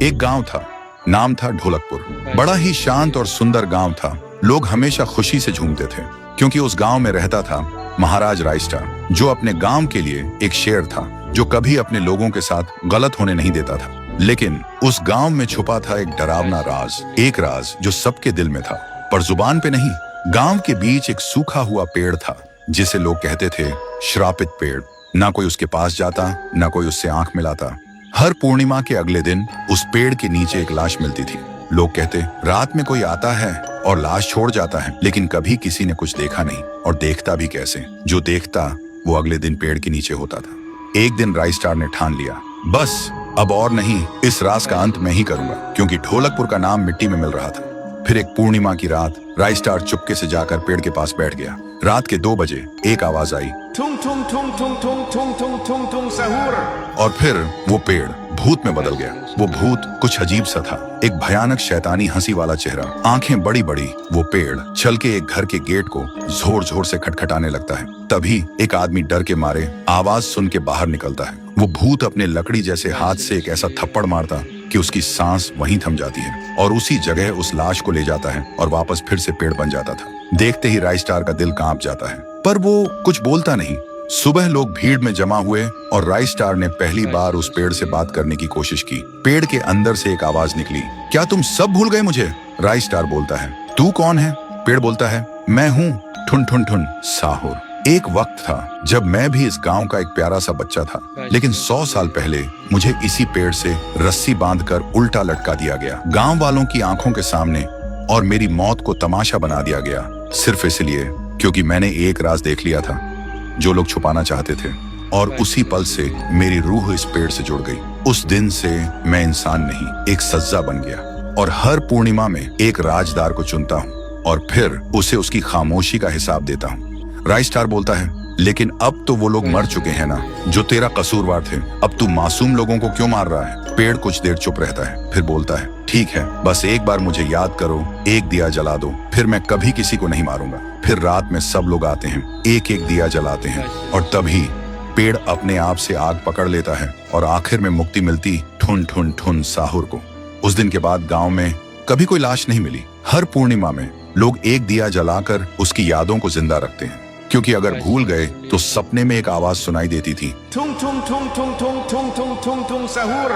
एक गांव था, नाम था ढोलकपुर। बड़ा ही शांत और सुंदर गांव था। लोग हमेशा खुशी से झूमते थे क्योंकि उस गांव में रहता था महाराज रायस्टार, जो अपने गांव के लिए एक शेर था, जो कभी अपने लोगों के साथ गलत होने नहीं देता था। लेकिन उस गांव में छुपा था एक डरावना राज, एक राज जो सबके दिल में था पर जुबान पे नहीं। गांव के बीच एक सूखा हुआ पेड़ था जिसे लोग कहते थे श्रापित पेड़। ना कोई उसके पास जाता, ना कोई उससे आंख मिलाता। हर पूर्णिमा के अगले दिन उस पेड़ के नीचे एक लाश मिलती थी। लोग कहते रात में कोई आता है और लाश छोड़ जाता है, लेकिन कभी किसी ने कुछ देखा नहीं, और देखता भी कैसे। जो देखता वो अगले दिन पेड़ के नीचे होता था। एक दिन रायस्टार ने ठान लिया, बस अब और नहीं, इस राज का अंत मैं ही करूंगा, क्योंकि ढोलकपुर का नाम मिट्टी में मिल रहा था। फिर एक पूर्णिमा की रात रायस्टार चुपके से जाकर पेड़ के पास बैठ गया। रात के 2 बजे एक आवाज आई, Tung tung tung tung tung tung tung tung tung सहूर। और फिर वो पेड़ भूत में बदल गया। वो भूत कुछ अजीब सा था, एक भयानक शैतानी हंसी वाला चेहरा, आंखें बड़ी बड़ी। वो पेड़ चल के एक घर के गेट को जोर जोर से खटखटाने लगता है। तभी एक आदमी डर के मारे आवाज सुन के बाहर निकलता है। वो भूत अपने लकड़ी जैसे हाथ से एक ऐसा थप्पड़ मारता कि उसकी सांस वहीं थम जाती है, और उसी जगह उस लाश को ले जाता है और वापस फिर से पेड़ बन जाता था। देखते ही रायस्टार का दिल कांप जाता है, पर वो कुछ बोलता नहीं। सुबह लोग भीड़ में जमा हुए और रायस्टार ने पहली बार उस पेड़ से बात करने की कोशिश की। पेड़ के अंदर से एक आवाज निकली, क्या तुम सब भूल गए मुझे? रायस्टार बोलता है, तू कौन है? पेड़ बोलता है, मैं हूँ ठुन ठुन ठुन साहुर। एक वक्त था जब मैं भी इस गांव का एक प्यारा सा बच्चा था, लेकिन 100 साल पहले मुझे इसी पेड़ से रस्सी बांधकर उल्टा लटका दिया गया, गांव वालों की आंखों के सामने, और मेरी मौत को तमाशा बना दिया गया, सिर्फ इसलिए क्योंकि मैंने एक राज देख लिया था जो लोग छुपाना चाहते थे। और उसी पल से मेरी रूह इस पेड़ से जुड़ गई। उस दिन से मैं इंसान नहीं, एक सज्जा बन गया, और हर पूर्णिमा में एक राजदार को चुनता हूँ और फिर उसे उसकी खामोशी का हिसाब देता हूँ। रायस्टार बोलता है, लेकिन अब तो वो लोग मर चुके हैं ना, जो तेरा कसूरवार थे। अब तू मासूम लोगों को क्यों मार रहा है? पेड़ कुछ देर चुप रहता है, फिर बोलता है, ठीक है, बस एक बार मुझे याद करो, एक दिया जला दो, फिर मैं कभी किसी को नहीं मारूंगा। फिर रात में सब लोग आते हैं, एक एक दिया जलाते हैं, और तभी पेड़ अपने आप से आग पकड़ लेता है, और आखिर में मुक्ति मिलती ठुन ठुन ठुन साहुर को। उस दिन के बाद गांव में कभी कोई लाश नहीं मिली। हर पूर्णिमा में लोग एक दिया जलाकर उसकी यादों को जिंदा रखते हैं, क्योंकि अगर भूल गए तो सपने में एक आवाज सुनाई देती थी, Tung tung tung tung tung tung tung tung tung सहूर।